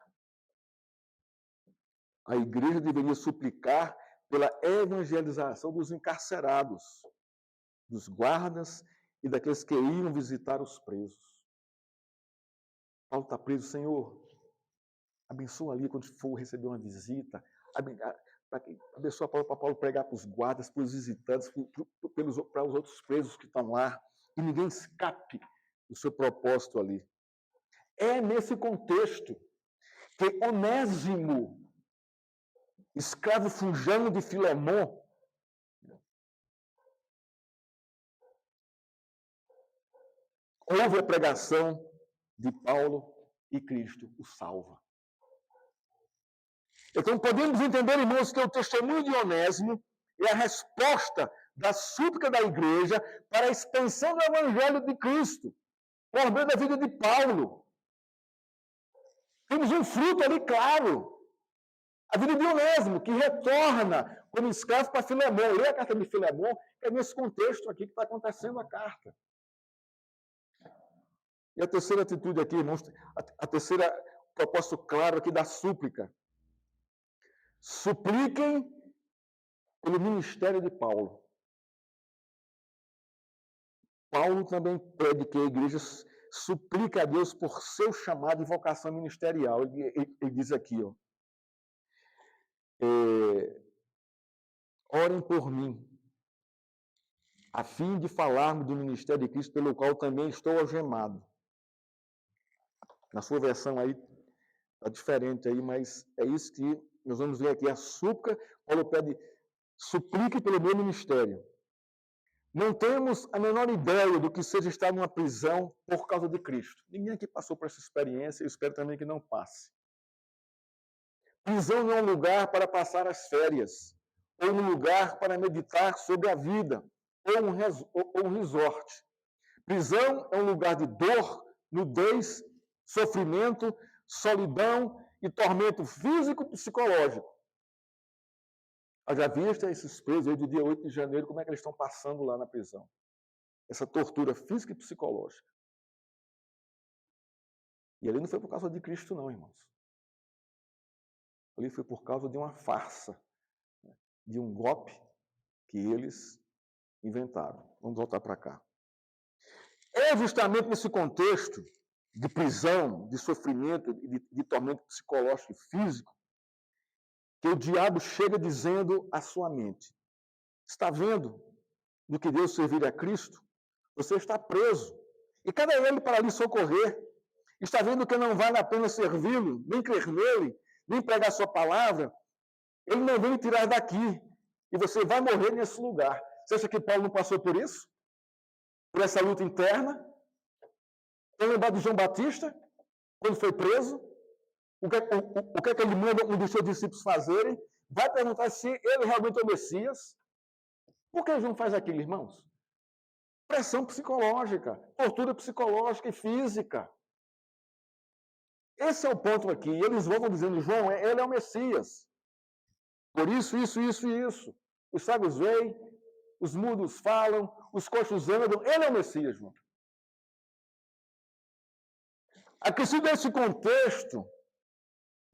a igreja deveria suplicar pela evangelização dos encarcerados, dos guardas e daqueles que iam visitar os presos. Paulo está preso, Senhor, abençoa ali quando for receber uma visita, abençoa Paulo para Paulo pregar para os guardas, para os visitantes, para os outros presos que estão lá, e ninguém escape do seu propósito ali. É nesse contexto que Onésimo, escravo fujão de Filemon, ouve a pregação de Paulo e Cristo o salva. Então podemos entender, irmãos, que o testemunho de Onésimo é a resposta da súplica da igreja para a expansão do Evangelho de Cristo, por meio da vida de Paulo. Temos um fruto ali claro. A vida de Onésimo, que retorna como escravo para Filemon. Lê a carta de Filemon, é nesse contexto aqui que está acontecendo a carta. E a terceira atitude aqui, irmãos, a terceira propósito claro aqui da súplica. Supliquem pelo ministério de Paulo. Paulo também pede que a igreja suplique a Deus por seu chamado e vocação ministerial. Ele diz aqui, ó, orem por mim, a fim de falarmos do ministério de Cristo, pelo qual também estou algemado. Na sua versão aí, está diferente aí, mas é isso que nós vamos ver aqui. A súplica, Paulo pede, suplique pelo meu ministério. Não temos a menor ideia do que seja estar numa prisão por causa de Cristo. Ninguém aqui passou por essa experiência, eu espero também que não passe. Prisão não é um lugar para passar as férias, ou um lugar para meditar sobre a vida, ou um resort. Prisão é um lugar de dor, nudez, sofrimento, solidão e tormento físico e psicológico. Eu já viste esses presos aí do dia 8 de janeiro, como é que eles estão passando lá na prisão. Essa tortura física e psicológica. E ali não foi por causa de Cristo não, irmãos. Ali foi por causa de uma farsa, de um golpe que eles inventaram. Vamos voltar para cá. É justamente nesse contexto de prisão, de sofrimento, de tormento psicológico e físico, que o diabo chega dizendo à sua mente: está vendo no que Deus servir a Cristo? Você está preso. E cada ele para lhe socorrer. Está vendo que não vale a pena servi-lo, nem crer nele, nem pregar sua palavra. Ele não vem tirar daqui. E você vai morrer nesse lugar. Você acha que Paulo não passou por isso? Por essa luta interna? Tem lembrado de João Batista, quando foi preso? O que é que ele manda um dos seus discípulos fazerem? Vai perguntar se ele realmente é o Messias. Por que João faz aquilo, irmãos? Pressão psicológica, tortura psicológica e física. Esse é o ponto aqui. E eles vão dizendo: João, ele é o Messias. Por isso, isso, isso e isso. Os cegos veem, os mudos falam, os coxos andam. Ele é o Messias, João. Aquecido nesse contexto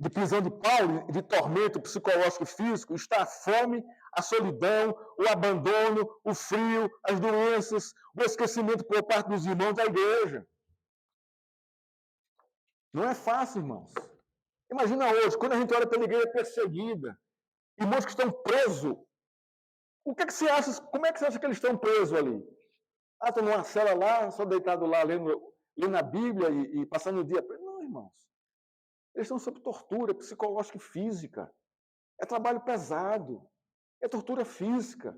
de prisão de Paulo, de tormento psicológico e físico, está a fome, a solidão, o abandono, o frio, as doenças, o esquecimento por parte dos irmãos da igreja. Não é fácil, irmãos. Imagina hoje, quando a gente olha pela igreja perseguida, irmãos que estão presos. O que é que você acha? Como é que você acha que eles estão presos ali? Ah, estão numa cela lá, só deitado lá, lendo a Bíblia e passando o dia. Não, irmãos. Eles estão sob tortura psicológica e física. É trabalho pesado. É tortura física.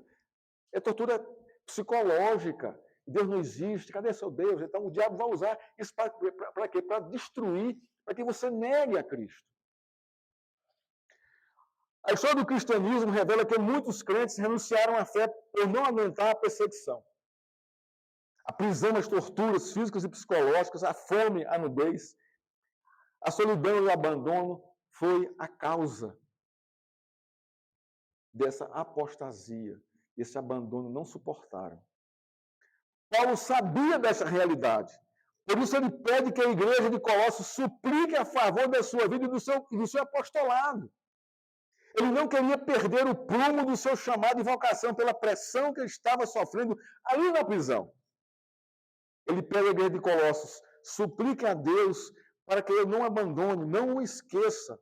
É tortura psicológica. Deus não existe. Cadê seu Deus? Então o diabo vai usar isso para quê? Para destruir, para que você negue a Cristo. A história do cristianismo revela que muitos crentes renunciaram à fé por não aguentar a perseguição. A prisão, as torturas físicas e psicológicas, a fome, a nudez, a solidão e o abandono foi a causa dessa apostasia. Esse abandono não suportaram. Paulo sabia dessa realidade. Por isso ele pede que a igreja de Colossos suplique a favor da sua vida e do seu apostolado. Ele não queria perder o prumo do seu chamado e vocação pela pressão que ele estava sofrendo ali na prisão. Ele pede à igreja de Colossos: suplique a Deus para que ele não abandone, não o esqueça.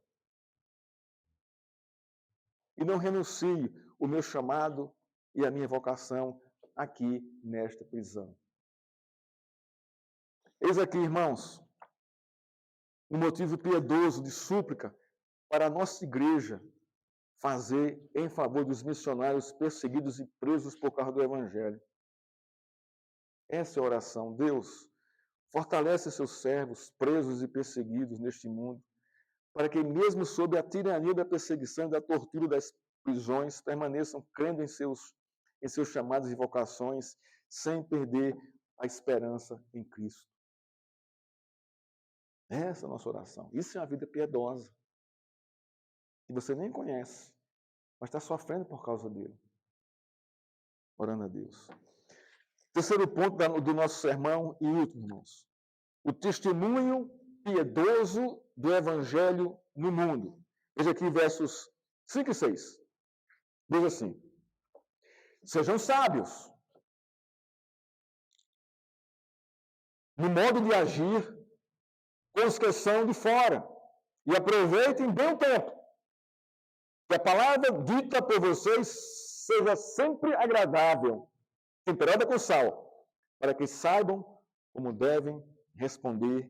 E não renuncie o meu chamado e a minha vocação aqui nesta prisão. Eis aqui, irmãos, um motivo piedoso de súplica para a nossa igreja fazer em favor dos missionários perseguidos e presos por causa do Evangelho. Essa é a oração. Deus, fortalece seus servos presos e perseguidos neste mundo, para que mesmo sob a tirania da perseguição e da tortura das prisões, permaneçam crendo em seus chamados e vocações, sem perder a esperança em Cristo. Essa é a nossa oração. Isso é uma vida piedosa, que você nem conhece, mas está sofrendo por causa dele. Orando a Deus. Terceiro ponto do nosso sermão e último, irmãos. O testemunho piedoso do Evangelho no mundo. Veja aqui versos 5 e 6. Diz assim: sejam sábios no modo de agir com os que são de fora e aproveitem bem o tempo. Que a palavra dita por vocês seja sempre agradável, temperada com sal, para que saibam como devem responder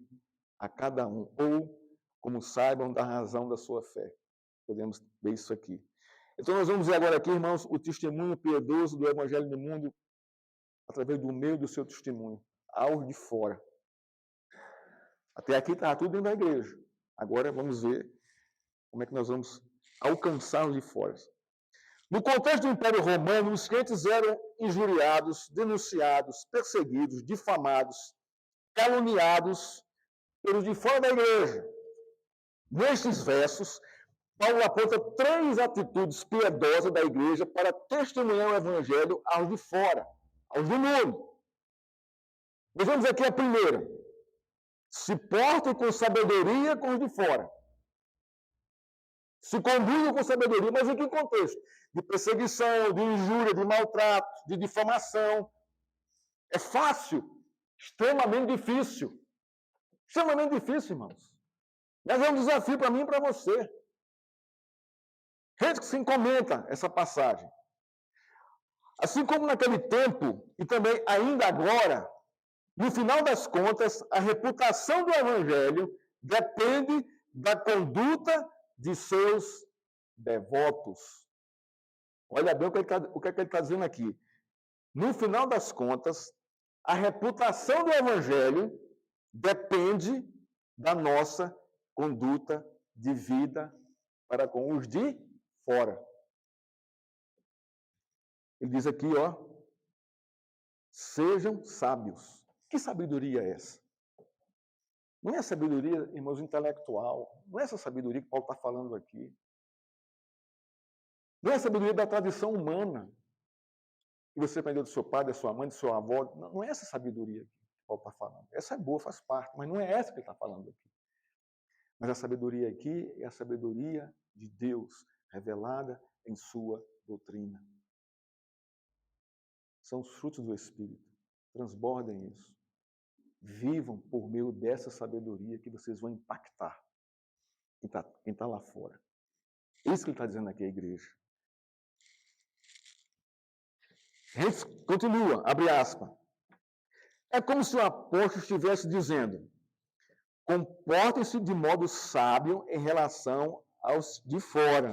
a cada um, ou como saibam da razão da sua fé. Podemos ver isso aqui. Então nós vamos ver agora aqui, irmãos, o testemunho piedoso do Evangelho no mundo, através do meio do seu testemunho, aos de fora. Até aqui está tudo dentro da igreja. Agora vamos ver como é que nós vamos alcançar os de fora. No contexto do Império Romano, os crentes eram injuriados, denunciados, perseguidos, difamados, caluniados pelos de fora da igreja. Nestes versos, Paulo aponta 3 atitudes piedosas da igreja para testemunhar o evangelho aos de fora, aos do mundo. Vejamos aqui a primeira. Se portem com sabedoria com os de fora. Se conduzam com sabedoria, mas em que contexto? De perseguição, de injúria, de maltrato, de difamação. É fácil, extremamente difícil. Extremamente difícil, irmãos. Mas é um desafio para mim e para você. Gente que se comenta essa passagem. Assim como naquele tempo, e também ainda agora, no final das contas, a reputação do Evangelho depende da conduta de seus devotos. Olha bem o que ele está dizendo aqui. No final das contas, a reputação do Evangelho depende da nossa conduta de vida para com os de fora. Ele diz aqui, ó, sejam sábios. Que sabedoria é essa? Não é sabedoria, irmãos, intelectual. Não é essa sabedoria que Paulo está falando aqui. Não é a sabedoria da tradição humana. Que você aprendeu do seu pai, da sua mãe, do seu avô. Não é essa sabedoria que Paulo está falando. Essa é boa, faz parte, mas não é essa que ele está falando aqui. Mas a sabedoria aqui é a sabedoria de Deus, revelada em sua doutrina. São os frutos do Espírito. Transbordem isso. Vivam por meio dessa sabedoria que vocês vão impactar quem está lá fora. Isso que ele está dizendo aqui à igreja. Continua, abre aspas. É como se o apóstolo estivesse dizendo: comportem-se de modo sábio em relação aos de fora,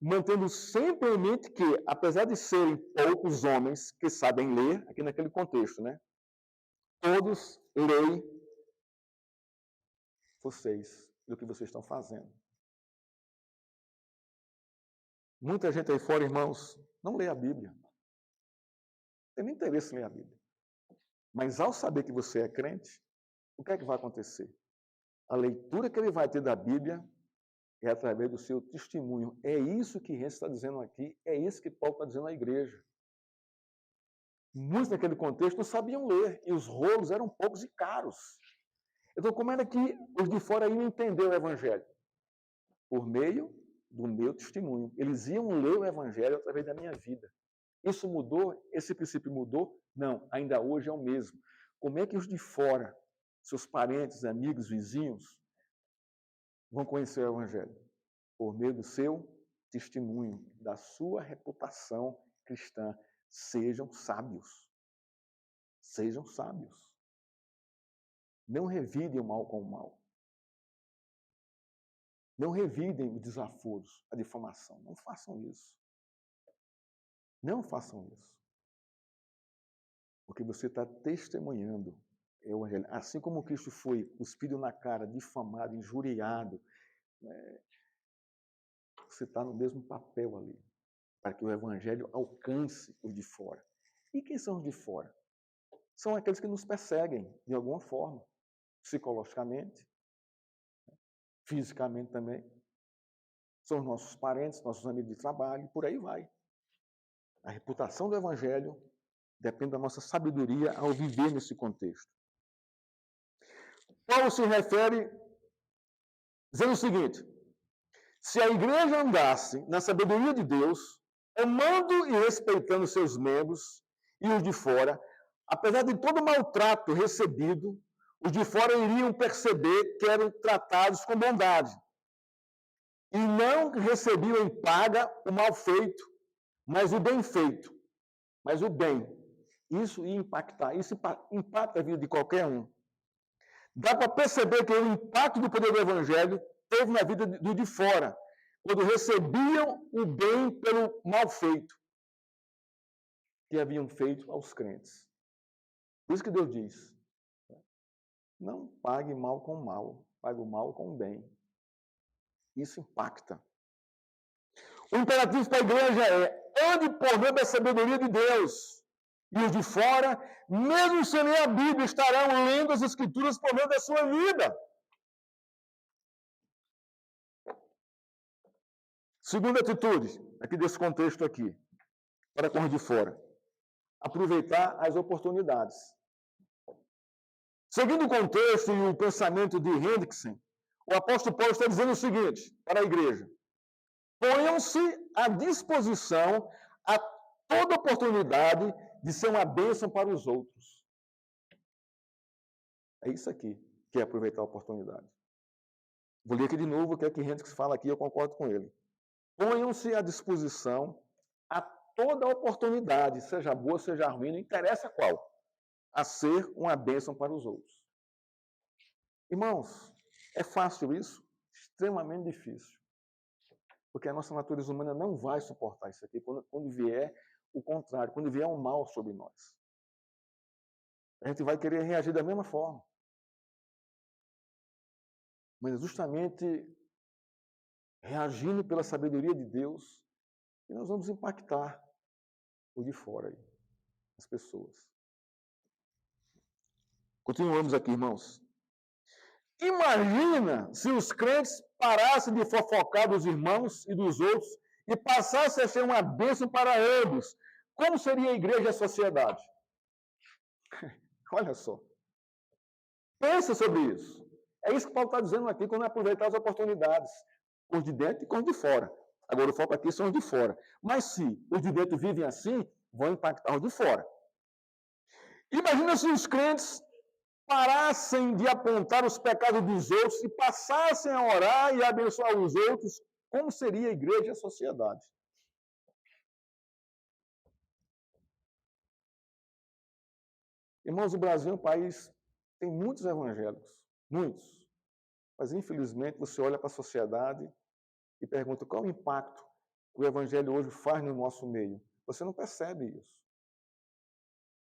mantendo sempre em mente que, apesar de serem poucos homens que sabem ler, aqui naquele contexto, né? Todos leem vocês do que vocês estão fazendo. Muita gente aí fora, irmãos, não lê a Bíblia. Não tem nem interesse em ler a Bíblia. Mas ao saber que você é crente, o que é que vai acontecer? A leitura que ele vai ter da Bíblia é através do seu testemunho. É isso que Renzo está dizendo aqui, é isso que Paulo está dizendo à igreja. Muitos naquele contexto não sabiam ler, e os rolos eram poucos e caros. Então, como era que os de fora iam entender o Evangelho? Por meio do meu testemunho. Eles iam ler o Evangelho através da minha vida. Isso mudou? Esse princípio mudou? Não, ainda hoje é o mesmo. Como é que os de fora, seus parentes, amigos, vizinhos, vão conhecer o Evangelho? Por meio do seu testemunho, da sua reputação cristã. Sejam sábios. Sejam sábios. Não revidem o mal com o mal. Não revidem os desaforos, a difamação. Não façam isso. Não façam isso. Porque você está testemunhando o Evangelho. Assim como Cristo foi cuspido na cara, difamado, injuriado, né? Você está no mesmo papel ali, para que o Evangelho alcance os de fora. E quem são os de fora? São aqueles que nos perseguem, de alguma forma, psicologicamente, fisicamente também. São os nossos parentes, nossos amigos de trabalho, por aí vai. A reputação do Evangelho depende da nossa sabedoria ao viver nesse contexto. Paulo se refere dizendo o seguinte: se a igreja andasse na sabedoria de Deus, amando e respeitando seus membros e os de fora, apesar de todo o maltrato recebido, os de fora iriam perceber que eram tratados com bondade e não recebiam em paga o mal feito, mas o bem feito, mas o bem. Isso ia impactar, isso impacta a vida de qualquer um. Dá para perceber que o impacto do poder do Evangelho teve na vida do de fora, quando recebiam o bem pelo mal feito que haviam feito aos crentes. Por isso que Deus diz: não pague mal com mal, pague o mal com o bem. Isso impacta. O imperativo para a igreja é: ande por meio da sabedoria de Deus. E os de fora, mesmo sem ler a Bíblia, estarão lendo as Escrituras por meio da sua vida. Segunda atitude, aqui desse contexto aqui, para com os de fora: aproveitar as oportunidades. Seguindo o contexto e o pensamento de Hendrickson, o apóstolo Paulo está dizendo o seguinte para a igreja: ponham-se à disposição a toda oportunidade de ser uma bênção para os outros. É isso aqui que é aproveitar a oportunidade. Vou ler aqui de novo o que é que Hendrickson fala aqui, eu concordo com ele. Ponham-se à disposição a toda oportunidade, seja boa, seja ruim, não interessa qual, a ser uma bênção para os outros. Irmãos, é fácil isso? Extremamente difícil. Porque a nossa natureza humana não vai suportar isso aqui quando vier o contrário, quando vier um mal sobre nós. A gente vai querer reagir da mesma forma. Mas justamente reagindo pela sabedoria de Deus, que nós vamos impactar o de fora aí, as pessoas. Continuamos aqui, irmãos. Imagina se os crentes parassem de fofocar dos irmãos e dos outros e passassem a ser uma bênção para eles. Como seria a igreja e a sociedade? Olha só. Pensa sobre isso. É isso que Paulo está dizendo aqui, quando aproveitar as oportunidades. Os de dentro e com os de fora. Agora o foco aqui são os de fora. Mas se os de dentro vivem assim, vão impactar os de fora. Imagina se os crentes parassem de apontar os pecados dos outros e passassem a orar e abençoar os outros, como seria a igreja e a sociedade? Irmãos, o Brasil é um país, tem muitos evangélicos, muitos. Mas, infelizmente, você olha para a sociedade e pergunta qual o impacto que o evangelho hoje faz no nosso meio. Você não percebe isso.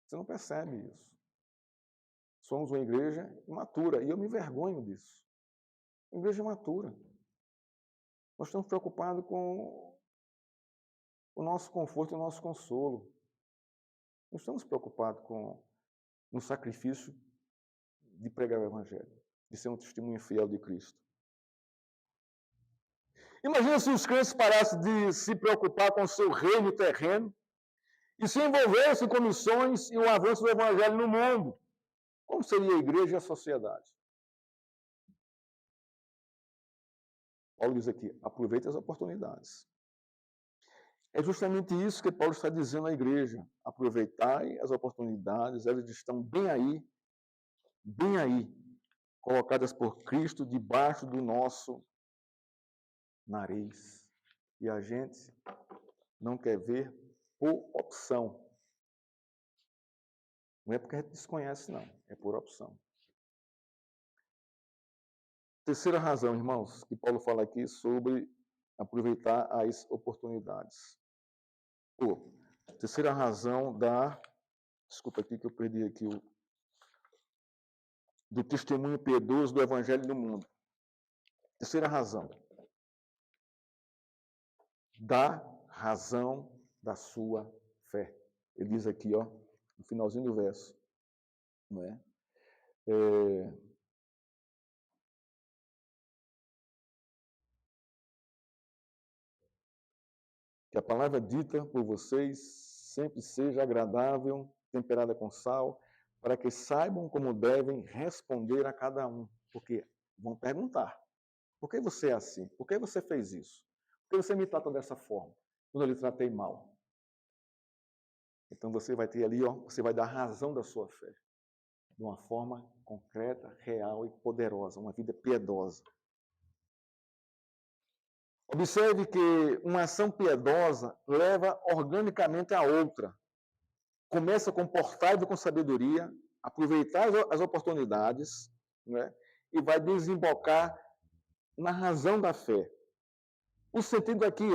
Você não percebe isso. Somos uma igreja imatura, e eu me envergonho disso. Uma igreja imatura. Nós estamos preocupados com o nosso conforto e o nosso consolo. Não estamos preocupados com o sacrifício de pregar o evangelho, de ser um testemunho fiel de Cristo. Imagina se os crentes parassem de se preocupar com o seu reino terreno e se envolvessem com missões e o avanço do evangelho no mundo. Como seria a igreja e a sociedade? Paulo diz aqui: aproveite as oportunidades. É justamente isso que Paulo está dizendo à igreja. Aproveitai as oportunidades, elas estão bem aí, colocadas por Cristo debaixo do nosso nariz. E a gente não quer ver por opção. Não é porque a gente desconhece, não. É por opção. Terceira razão, irmãos, que Paulo fala aqui sobre aproveitar as oportunidades. Terceira razão desculpa aqui que eu perdi aqui do testemunho piedoso do evangelho no mundo. Terceira razão. Da razão da sua fé. Ele diz aqui, ó, no finalzinho do verso, não é? Que a palavra dita por vocês sempre seja agradável, temperada com sal, para que saibam como devem responder a cada um. Porque vão perguntar: por que você é assim? Por que você fez isso? Por que você me trata dessa forma, quando eu lhe tratei mal? Então você vai ter ali, ó, você vai dar razão da sua fé, de uma forma concreta, real e poderosa, uma vida piedosa. Observe que uma ação piedosa leva organicamente a outra. Começa com portai-vos com sabedoria, aproveitar as oportunidades, né, e vai desembocar na razão da fé. O sentido aqui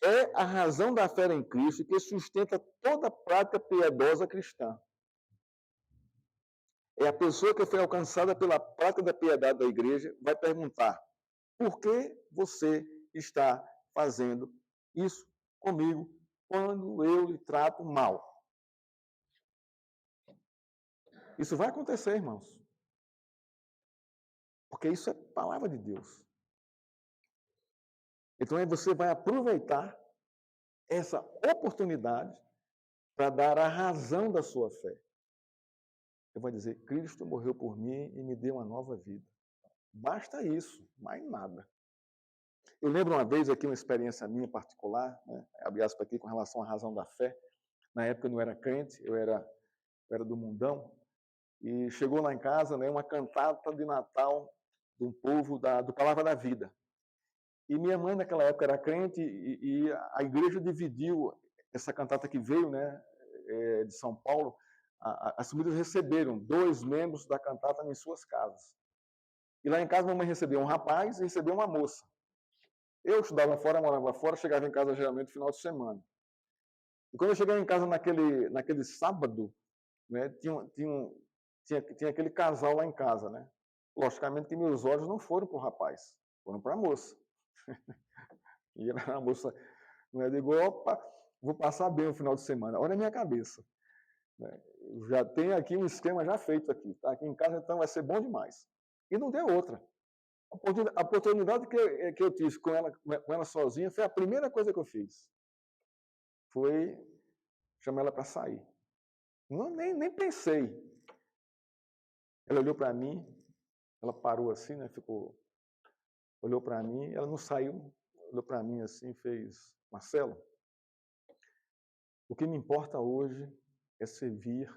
é a razão da fé em Cristo que sustenta toda a prática piedosa cristã. É a pessoa que foi alcançada pela prática da piedade da igreja vai perguntar: por que você está fazendo isso comigo quando eu lhe trato mal. Isso vai acontecer, irmãos. Porque isso é palavra de Deus. Então aí você vai aproveitar essa oportunidade para dar a razão da sua fé. Você vai dizer, Cristo morreu por mim e me deu uma nova vida. Basta isso, mais nada. Eu lembro uma vez aqui, uma experiência minha particular, né, abre aspas aqui com relação à razão da fé. Na época eu não era crente, eu era do mundão. E chegou lá em casa, né, uma cantata de Natal de um povo do Palavra da Vida. E minha mãe naquela época era crente e a igreja dividiu essa cantata que veio, né, de São Paulo. As famílias receberam 2 membros da cantata em suas casas. E lá em casa, minha mãe recebeu um rapaz e recebeu uma moça. Eu estudava fora, morava fora, chegava em casa geralmente no final de semana. E quando eu cheguei em casa naquele sábado, né, tinha aquele casal lá em casa, né? Logicamente que meus olhos não foram para o rapaz, foram para a moça. E a moça, né, digo, opa, vou passar bem o final de semana. Olha a minha cabeça. Né? Já tem aqui um esquema já feito aqui. Tá? Aqui em casa, então, vai ser bom demais. E não deu outra. A oportunidade que eu tive com ela sozinha foi a primeira coisa que eu fiz. Foi chamar ela para sair. Nem pensei. Ela olhou para mim, ela parou assim, né? Olhou para mim, ela não saiu, olhou para mim assim, fez, Marcelo, o que me importa hoje é servir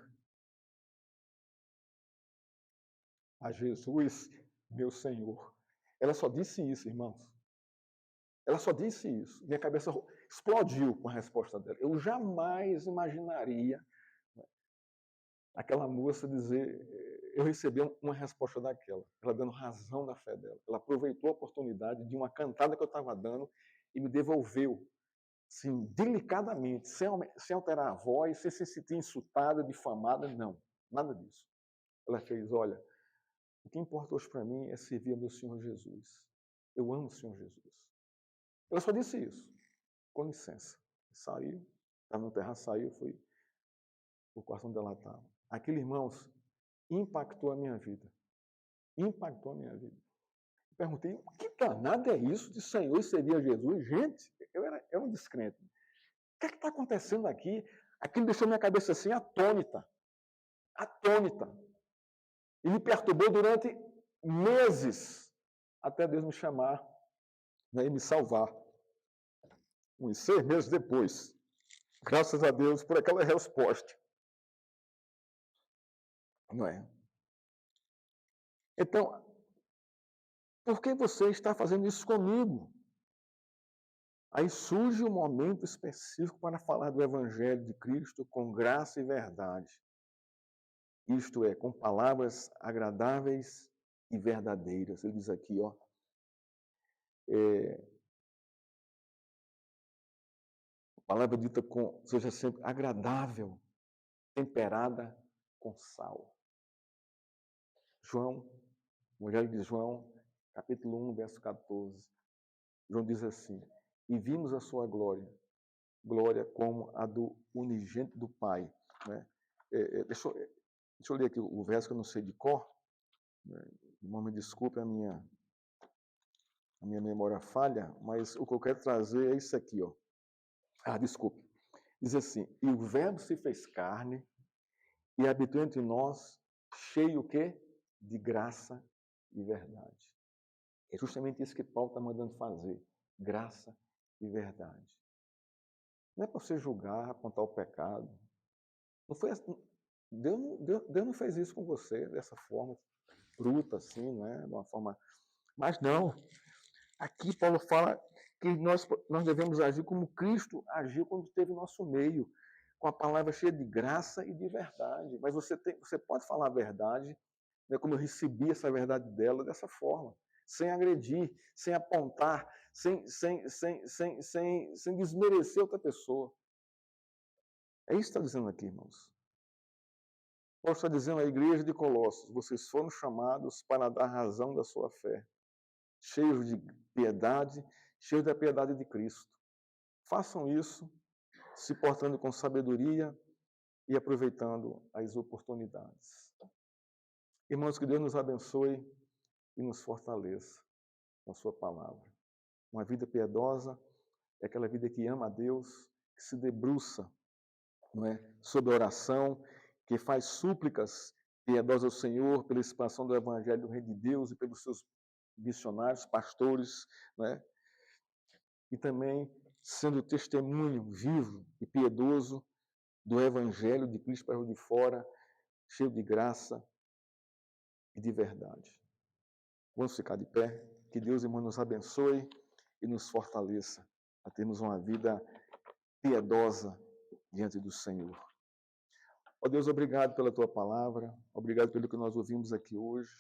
a Jesus, meu Senhor. Ela só disse isso, irmãos. Ela só disse isso. Minha cabeça explodiu com a resposta dela. Eu jamais imaginaria aquela moça dizer, eu recebi uma resposta daquela, ela dando razão da fé dela. Ela aproveitou a oportunidade de uma cantada que eu estava dando e me devolveu, assim, delicadamente, sem alterar a voz, sem se sentir insultada, difamada, não, nada disso. Ela fez, olha, o que importa hoje para mim é servir ao meu Senhor Jesus. Eu amo o Senhor Jesus. Ela só disse isso. Com licença. Saiu, estava no terraço, saiu, fui o quarto onde ela estava. Aquilo, irmãos, impactou a minha vida. Impactou a minha vida. Eu perguntei, o que danado é isso de Senhor e servir a Jesus? Gente, eu era um descrente. O que está acontecendo aqui? Aquilo deixou minha cabeça assim atônita. Atônita. E me perturbou durante meses, até Deus me chamar, né, e me salvar. Uns 6 meses depois. Graças a Deus por aquela resposta. Não é? Então, por que você está fazendo isso comigo? Aí surge um momento específico para falar do Evangelho de Cristo com graça e verdade. Isto é, com palavras agradáveis e verdadeiras. Ele diz aqui, ó, a palavra dita seja sempre agradável, temperada com sal. João, o Evangelho de João, capítulo 1, verso 14. João diz assim, e vimos a sua glória, glória como a do unigênito do Pai. Né? Deixa eu ler aqui o verso que eu não sei de cor. Irmão, me desculpe a minha memória falha, mas o que eu quero trazer é isso aqui, ó. Desculpe. Diz assim, e o verbo se fez carne e habitou entre nós, cheio o quê? De graça e verdade. É justamente isso que Paulo está mandando fazer. Graça e verdade. Não é para você julgar, apontar o pecado. Não foi assim. Deus não fez isso com você dessa forma bruta, assim, não é? De uma forma. Mas não. Aqui Paulo fala que nós devemos agir como Cristo agiu quando esteve no nosso meio, com a palavra cheia de graça e de verdade. Mas você pode falar a verdade, né, como eu recebi essa verdade dela, dessa forma, sem agredir, sem apontar, sem desmerecer outra pessoa. É isso que está dizendo aqui, irmãos. Paulo está dizendo à igreja de Colossos, vocês foram chamados para dar razão da sua fé, cheios de piedade, cheios da piedade de Cristo. façam isso se portando com sabedoria e aproveitando as oportunidades. Irmãos, que Deus nos abençoe e nos fortaleça com a sua palavra. Uma vida piedosa é aquela vida que ama a Deus, que se debruça, não é, sobre a oração, que faz súplicas piedosas ao Senhor pela expansão do Evangelho do Reino de Deus e pelos seus missionários, pastores, não é? E também sendo testemunho vivo e piedoso do Evangelho de Cristo para o de fora, cheio de graça e de verdade. Vamos ficar de pé. Que Deus, irmão, nos abençoe e nos fortaleça a termos uma vida piedosa diante do Senhor. Ó Deus, obrigado pela tua palavra, obrigado pelo que nós ouvimos aqui hoje.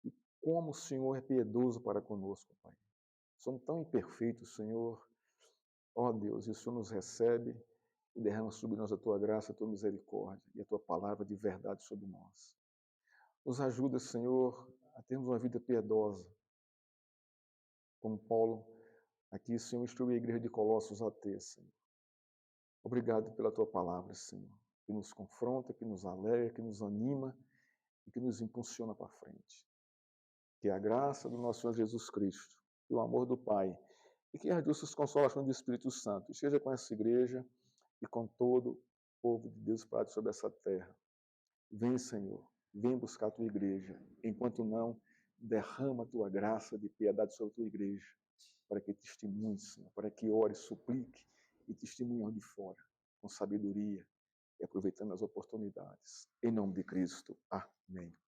E como o Senhor é piedoso para conosco, Pai. Somos tão imperfeitos, Senhor. Ó Deus, e o Senhor nos recebe e derrama sobre nós a tua graça, a tua misericórdia e a tua palavra de verdade sobre nós. Nos ajuda, Senhor, a termos uma vida piedosa. Como Paulo aqui, Senhor, instrui a igreja de Colossos a ter, Senhor. Obrigado pela tua palavra, Senhor, que nos confronta, que nos alegra, que nos anima e que nos impulsiona para frente. Que a graça do nosso Senhor Jesus Cristo e o amor do Pai e que as doces consolações do Espírito Santo esteja com essa igreja e com todo o povo de Deus para sobre essa terra. Vem, Senhor, vem buscar a tua igreja. Enquanto não, derrama a tua graça de piedade sobre a tua igreja, para que testemunhe, Senhor, para que ore, suplique e testemunhe onde fora, com sabedoria e aproveitando as oportunidades. Em nome de Cristo. Amém.